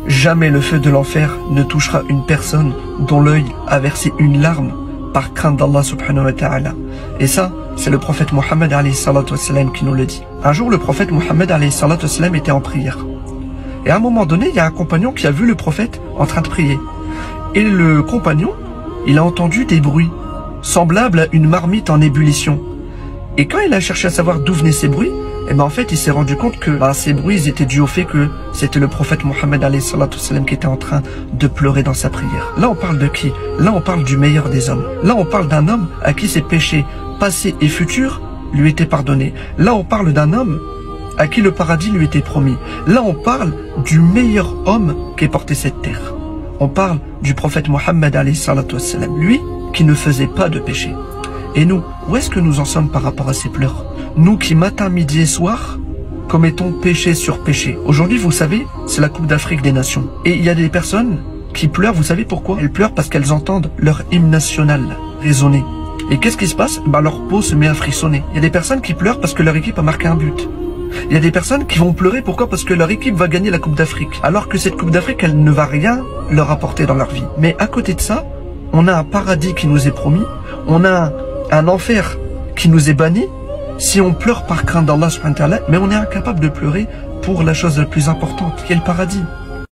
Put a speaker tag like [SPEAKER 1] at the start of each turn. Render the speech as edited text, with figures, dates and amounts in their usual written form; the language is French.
[SPEAKER 1] jamais le feu de l'enfer ne touchera une personne dont l'œil a versé une larme par crainte d'Allah subhanahu wa ta'ala. Et ça, c'est le prophète Mohammed alayhi salatu wassalam qui nous le dit. Un jour, le prophète Mohammed alayhi salatu wassalam était en prière. Et à un moment donné, il y a un compagnon qui a vu le prophète en train de prier. Et le compagnon, il a entendu des bruits semblables à une marmite en ébullition. Et quand il a cherché à savoir d'où venaient ces bruits, et en fait, il s'est rendu compte que ces bruits étaient dus au fait que c'était le prophète Mohammed alayhi salatu wassalam qui était en train de pleurer dans sa prière. Là, on parle de qui? Là, on parle du meilleur des hommes. Là, on parle d'un homme à qui ses péchés passés et futurs lui étaient pardonnés. Là, on parle d'un homme à qui le paradis lui était promis. Là, on parle du meilleur homme qui ait porté cette terre. On parle du prophète Mohammed alayhi salatu wassalam, lui qui ne faisait pas de péché. Et nous, où est-ce que nous en sommes par rapport à ces pleurs? Nous qui matin, midi et soir commettons péché sur péché. Aujourd'hui, vous savez, c'est la Coupe d'Afrique des Nations. Et il y a des personnes qui pleurent, vous savez pourquoi? Elles pleurent parce qu'elles entendent leur hymne national résonner. Et qu'est-ce qui se passe? Leur peau se met à frissonner. Il y a des personnes qui pleurent parce que leur équipe a marqué un but. Il y a des personnes qui vont pleurer, pourquoi? Parce que leur équipe va gagner la Coupe d'Afrique. Alors que cette Coupe d'Afrique, elle ne va rien leur apporter dans leur vie. Mais à côté de ça, on a un paradis qui nous est promis, on a un enfer qui nous est banni, si on pleure par crainte d'Allah subhanahu wa ta'ala, mais on est incapable de pleurer pour la chose la plus importante, qui est le paradis.